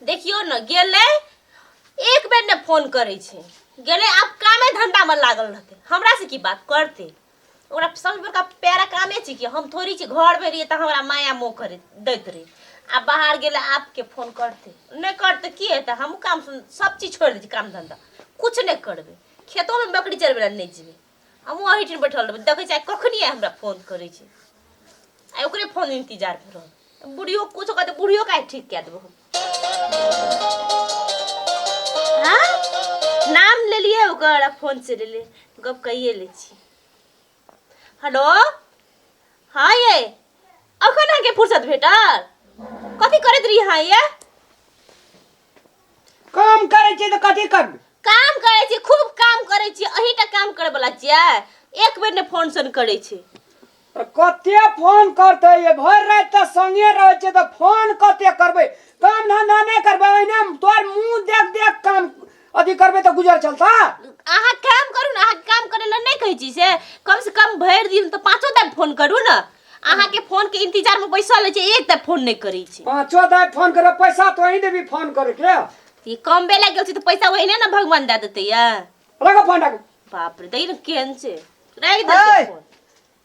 देखियो न गेले एक बेर ने फोन करे छे गेले आप कामे धंधा में लागल रहते हमरा से की बात करते ओकरा सब बड़का प्यारा कामे छी कि हम थोड़ी छी घर में रहिए त हमरा माया मोह करे दैत रहे आ बाहर गेले आपके फोन करते नहीं करते की हेते हम काम सब चीज छोड़ दी काम धंधा कुछ नहीं करबे खेतों में बकरी चरबे नहीं जेबे हम वही टिन बैठल रहबे देखे चाहे कखनी हमरा फोन करे छे आ ओकरे फोन इंतजार में रह बुढ़ियो कुछ कहते बुढ़ियो का ठीक कह देबो हां नाम ले लिए ओकर फोन से ले ले गप कहिए ले छी हेलो हां ये अखन के फुर्सत भेटल कथि करत रही हां ये काम करे छी त कथि करबे काम करे छी खूब काम करे छी अहीटा काम करे वाला छियै एक बेर ने फोन सन करे छी कते फोन करते ये भर रात त संगे रहे छे त फोन कते करबे काम धंधा नहीं करबे ओइने तोर मुंह देख देख काम अथी करबे त गुजर चलता आहा काम करू ना आहा काम करे ला नहीं कहै छी से कम से कम भर दिन त पांचो दिन फोन करू ना आहा के फोन के इंतजार में बैसल छै एक त फोन नहीं करै छी पांचो दिन फोन करे पैसा तो ही देबी फोन करे के ई कम बेला गेल छी त पैसा ओहिने ना भगवान दे देतै या रखो फोन रख बाप रे दई न केन छै राख दे फोन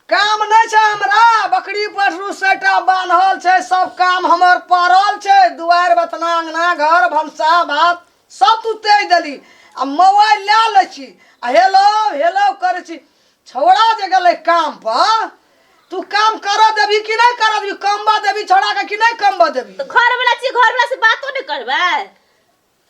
काम नहीं छे हमरा बकरी पशु सेटा बांधल छे सब काम हमर पड़ल छे दुआर बतना अंगना घर भंसा भात सब तू तेज देली आ मोबाइल ले ले छी आ हेलो हेलो करे छी छोड़ा जे गेले काम पर तू काम कर देबी कि नहीं कर देबी कमबा देबी छोड़ा के कि नहीं कमबा देबी तो घर वाला छी घर वाला से बातो नहीं करबे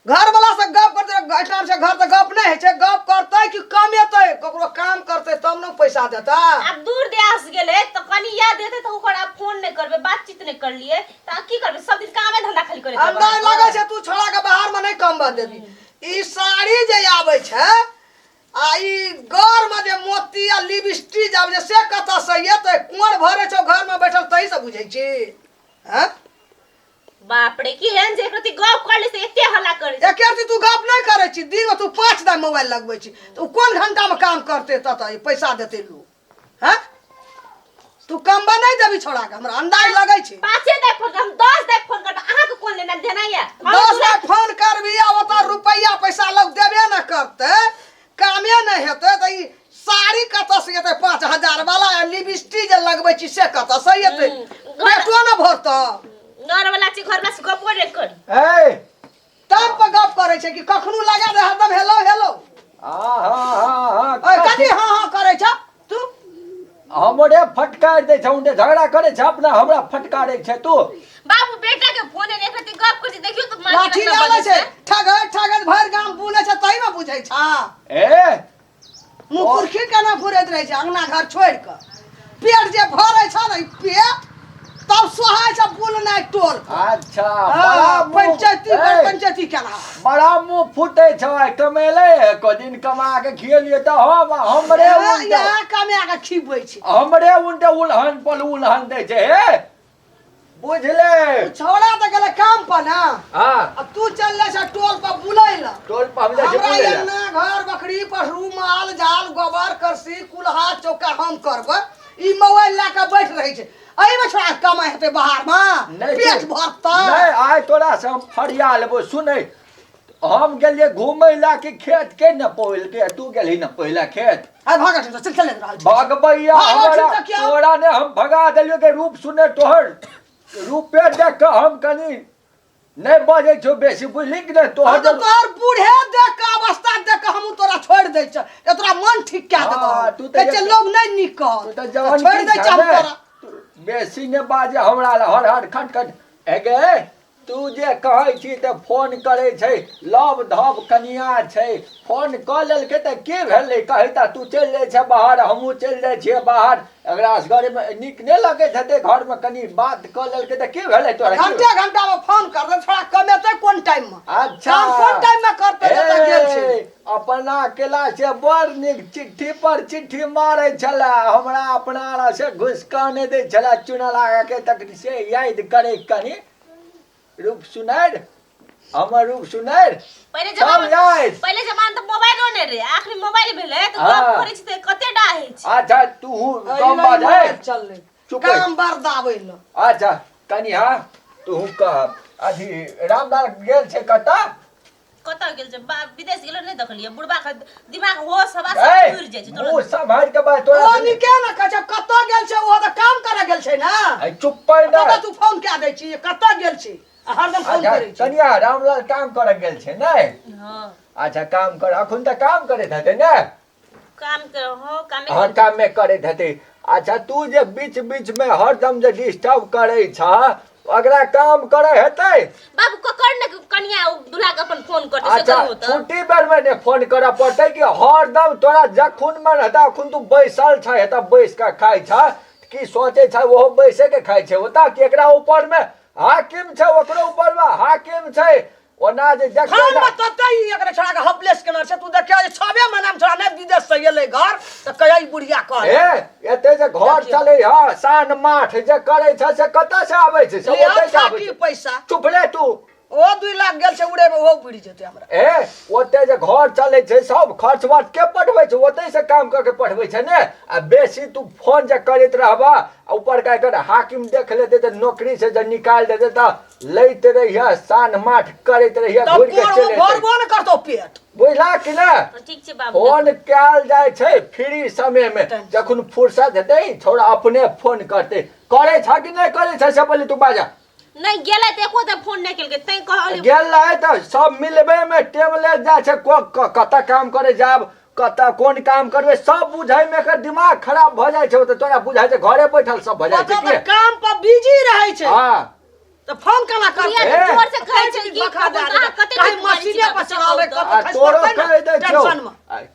घर वाला से गप करते घटना से घर त गप नहीं है छे गप करते कि कमेते ककरो काम करते तब न पैसा देता अब दूर देस गेले तो कनी याद देते तो ओकरा फोन नहीं करबे बातचीत नहीं कर लिए त की करबे सब दिन कामे धंधा खाली करे अंदर लगे छे तू छोड़ा के बाहर में नहीं कमबा देबी ई साड़ी जे आवे छे आ ई घर में जे मोती आ लिपस्टिक आवे से कता सही है त कुंवर भरे छो घर में बैठल तही से बुझै छी हैं बाप रे की हेन जे प्रति गप करले से एते हल्ला करे एके तू गप नहीं करे छी दिन में तू 5 दिन मोबाइल लगबै छी तो कोन घंटा में काम करते तत पैसा देते लोग हैं तू कमबा नहीं देबी छोड़ा के हमरा अंदाज लगै छी पाछे दे फोन हम 10 दे फोन करब अहा के कोन लेना देना या 10 लाख फोन करबी आ ओता रुपया पैसा लोग देबे न करते कामे नहीं हेते त ई साड़ी कत से हेते 5000 वाला लिपस्टिक जे लगबै छी से कत से हेते पेटो न भरत नर वाला छी घर में से गप करे कर ए तब पर गप करे छै कि कखनु लगा दे हरदम हेलो हेलो हां ओए कथि हां हां करे छ तू हमरे फटकार दे छ उनके झगड़ा करे छ अपना हमरा फटकारे छ तू बाबू बेटा के फोन ने एकरती गप कर देखियो तो मार लाठी लाले छै ठगत भर गांव बुले छ तई में बुझै छ ए मुंह पुरखी केना फुरैत रहे छै अंगना घर छोड़ के पेट जे भरै छ न पेट तब सोहाय छ बुल नहीं टोल अच्छा पंचायती केना बड़ा मुंह फूटे छ कमेले को दिन कमा के खियलिए त हमरे या कमा के खिबै छी हमरे उनटे उल्हन पर उल्हन दे छै हे बुझले छोड़ा त गेले काम पर ना हां अब तू चल ले छ टोल पर बुलैला टोल पर हम जा हमरा बुले अंगना घर बकरी पशु माल जाल गोबर करसी कुल्हा चौका हम करबै ई मोबाइल ला के बैठ रही छै अई में छोड़ा कमाई हेते बाहर में पेट भरता नहीं आय तोरा से हम फरिया लेबो सुनै हम गेलिए घूमै ला के खेत के न पोइल के तू गेली न पहिला खेत आ भागत चल चल रहल भगबैया हमरा तोरा ने हम भगा देलियो के रूप सुने तोहर रूपे देख के हम कनी नहीं बजे छो बेसी बुझली कि नहीं तोहर तोहर बूढ़े देख के अवस्था देख के हम तोरा छोड़ दे छ तोरा मन ठीक क्या देबो तू कहे लोग नहीं निकल तू त जवान छोड़ दे छ हम तोरा बेसी ने बाजे हमरा हर हर खट खट एगे तू जे कहै छी त फोन करे छै लव धब कनिया छै फोन क लेलके त के भेलै कहै त तू चल जाय छ बाहर हमहू चल जाय छी बाहर अगरा घर में निक ने लगे छते घर में कनी बात क लेलके त के भेलै तोरा घंटा में फोन कर दे थोड़ा कमेते कोन टाइम में अच्छा कोन टाइम में करते त गेल छै अपना केला से बड़ निक चिट्ठी पर चिट्ठी मारे छला हमरा अपना से घुस काने दे छला चुना लगा के तक से याद करे कनी रूप सुनार हमर रूप सुनार पहले जमाना तो मोबाइल ने रे आखिर मोबाइल भेले तो गप करे छी त कते डाहे छी अच्छा तू कम बाजे चल ले काम बर्दावे ल अच्छा कनी हां तू कह अथी रामलाल गेल छै कतऽ कतऽ गेल छै विदेश गेल नहीं देखलिए बुढ़बा का दिमाग होश हवा सब उड़ जाय छै मुंह संभाल के बात तोरा ओ निके न कह छै कतऽ गेल छै ओ त काम करे गेल छै ना आई चुप पड़ ना तब तू फोन क्या दै छी कतऽ गेल छी हरदम फोन करै छी कनिया रामलाल काम करे गेल छै नै हां अच्छा काम कर अखन त काम करैत हेतै ने काम कर हो काम हाँ काम में करैत हेतै अच्छा तू जे बीच बीच में हरदम जे डिस्टर्ब करे छ अगला काम करे हेतै बाबू ककर ने कनिया दूल्हा के अपन फोन करते से अच्छा करो त छुट्टी बेर में ने फोन करे पड़तै कि हरदम तोरा जखन मन हेता अखन तू बैसल छ हेता बैस के खाइ छ कि सोचे छ वो बैसे के खाइ छै ओता केकरा ऊपर में हाकिम छै ओकरो ऊपर में हाकिम छै ओना जे हम जखन बतातै एकरा छोड़ा के हपलेस केना छै तू देखिया जे 6 महीना में छोड़ा ने विदेश से गेलै घर त कहिया बुढ़िया कह ए एते जे घर चले ह सान माठ जे करे छ से कतऽ से आबै छै से ओतै से आबै छै पैसा चुप ले तू ओ 2 लाख गेल छै उड़े में ओहो बुढ़ी जेतै हमरा ए ओते जे घर चले छै सब खर्च बात के पढ़बै छै ओतै से काम करके पढ़बै छै ने आ बेसी तू फोन जे करैत रहबा ऊपर का कर हाकिम देख लेते त नौकरी से जे निकाल देते त लैते रहिया सान माठ करैत रहिया तब घुर के चले भरबो न करतो पेट बुझला कि ना ठीक छै बाबू फोन कैल जाय छै फ्री समय में जखन फुर्सत हेतै छोड़ा अपने फोन करते करे छ कि नहीं करे छ से पहले तू बाजा नहीं गेलै त एको त फोन नहीं केलकै तै कहली गेल रहे त सब मिलबे में टेम ले जाय छै कतऽ काम करे जाब कतऽ कोन काम करबे सब बुझाई में एकर दिमाग खराब भ जाय छै त तोरा बुझाय छै घरे बैठल सब भ जाय छै मतलब काम पर बिजी रहै छै हां तो फोन केना करते ये जोर से कहै छै कि कहाँ कते मशीने पर चलावे कत तोरो कह दे छो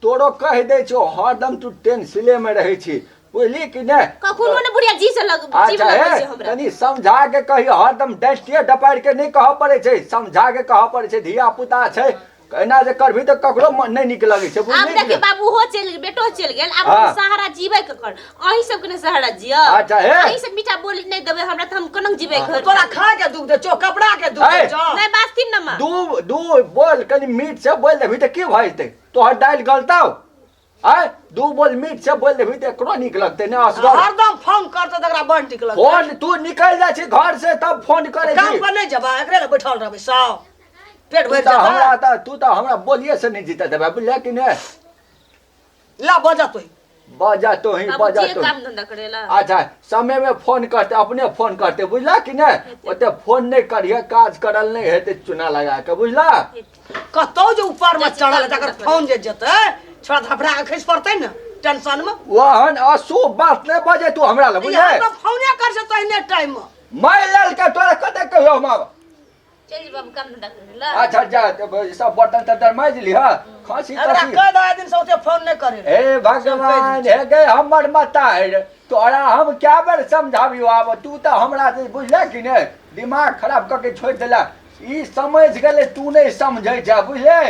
तोरो कह दे छो हरदम तू टेंशने में रहै छी बुझली कि ने कखनो ने बुढ़िया जी से लग जीव अच्छा लगै है छै हमरा तनी समझा के कही हरदम डस्टिए डपाड़ के नहीं कह पड़े छै समझा के कह पड़े छै धिया पुता छै एना जे करभी त ककरो मन नहीं निक लगे छै आब बुझली देखि बाबू हो चल बेटो चल गेल आब हाँ। सहारा जीवे के कर अही सब के ने सहारा जिया अच्छा है अही से मीठा बोली नहीं देबे हमरा त हम कोन जीवे घर तोरा खा के दुख दे चो कपड़ा के दुख दे चो नहीं बास्ती न मा दू बोल कनी मीठ से बोल देभी त की भइ जेतै तोहर डाल गलताओ आय दू बोल मीठ से बोल देभी त एकरो निक लगतै ने असगर हरदम फोन करते तकरा बड़ टिक लगतै फोन तू निकल जा छी घर से तब फोन करे काम छी पर नहीं जबा एकरे ले बैठल रहबे साव पेट भर हमरा जाता तू त हमरा बोलिए से नहीं जीता देबा बुझले कि ने ला बजा तोई बजा तो ही बाबू बजा जी तो काम धंधा करेला अच्छा समय में फोन करते अपने फोन करते बुझला कि ने ओते फोन नहीं करिए काज करल नहीं हेते चुना लगा के बुझला कतौ जे ऊपर में चढ़ल तकर फोन जे जेतै छोड़ा धपड़ा के खइस पड़तै न टेंशन में वहन अशुभ बात नहीं बजे तू हमरा ल बुझले यहाँ तो फोने कर से तहने टाइम में मैं लाल के तोरा कते कहियो हम चल बाबू काम धंधा करेला अच्छा जा सब बर्तन तर्तन माज ली हां खांसी अगला खांसी कई दो दिन से उसे फोन नहीं करे हे भगवान हे गे हमर माता है तोरा हम क्या बेर समझाबियो आब तू त हमरा से बुझले कि ने दिमाग खराब करके छोड़ देला ई समझ गेले तू नहीं समझै जा बुझले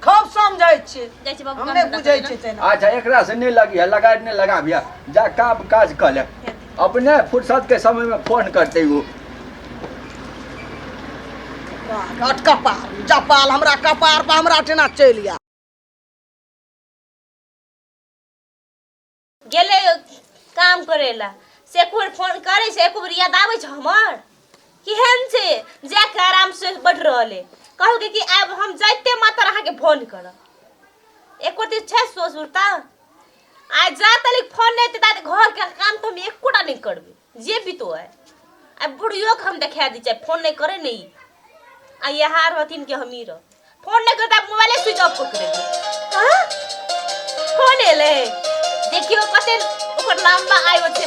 खूब समझै छी जाइ छी बाबू हमने बुझै छी तेना अच्छा एकरा से नहीं लगी है लगा नहीं लगाबिया जा काम काज कर ले अपने फुर्सत के समय में फोन करते हो घट कपार जपाल हमरा कपार पर हमरा टेना चल गया गेले काम करेला से कोई फोन करे से एको बार याद आवे छ हमर केहन से जाके आराम से बैठ रहले कहल के कि आब हम जाइते मात्र अहाँ के फोन करब एको दिन छै सोचता आज जा तलिक फोन नहीं ता घर के काम तो हम एकोटा नहीं करबे जे भी तो है अब बुढ़ियो के हम देखा दी चाहे फोन नहीं करे नहीं आ यहाँ रहथिन के हमीर फोन नहीं करता मोबाइल स्विच ऑफ कर दे हां फोन एले देखियो कते ओकर लंबा आयो छे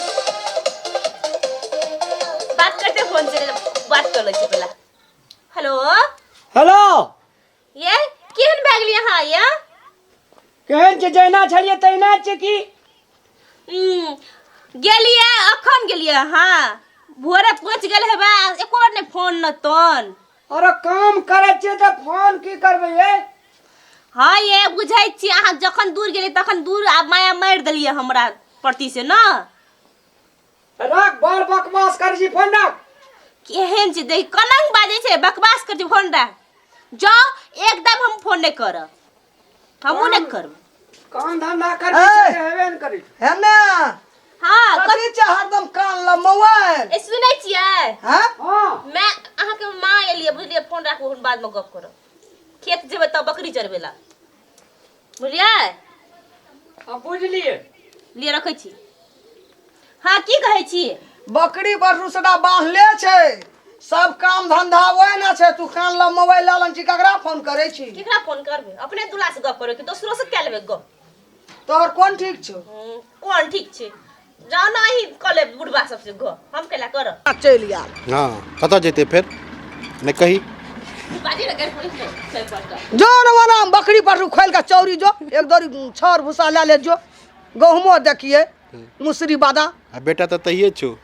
बात करते फोन से बात कर ले छे पहला हेलो हेलो ये केहन बैग लिया हां या केहन छै जैना छलिए तैना छै की गेलिए अखन गेलिए हां भोरे पहुंच गेल हेबा एको ने फोन न तोन अरे काम करे छै त फोन की करबै ये हां ये बुझाइ छी अहाँ जखन दूर गेली तखन दूर आ माया मार देलिए हमरा प्रति से ना रख बड़ बकवास कर छी फोन रख केहन छै देख कनंग बाजे छै बकवास कर छी फोन रख जो एकदम हम फोन नहीं करब हमहू नहीं करब काम धंधा कर छै हेबे न करी है ना हाँ कथी छै हरदम कान ल मोबाइल ए सुनै छियै हैं हाँ मैं अहाँ के माँ एलिए बुझलिए फोन राखू हम बाद में गप करब खेत जेबै तब बकरी चरबै ला बुझलिए अब बुझलिए लिए रखै छी हाँ की कहै छी बकरी पशु सदा बांधले छै सब काम धंधा ओए ना छै तू कान ल मोबाइल लालन छी ककरा फोन करे छी केकरा फोन करबै अपने दूल्हा से गप करबै कि दोसरो से कए लेबै गप तोहर कोन ठीक छौ कोन ठीक छै जाओ ना ही कले बुढ़बा सबसे गप हम केला करब चलि आ हाँ कतऽ जेतै फेर नहि कही बाजी लगे छै पड़ता जो नवाना बकरी पशु खोल के चौरी जो एक दौरी छर भूसा ले ले जो गहुमो देखिए मुसरी बादा आ बेटा तऽ तहिए छौ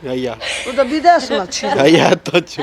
हैया तू तो विदेश में छी हैया तो छौ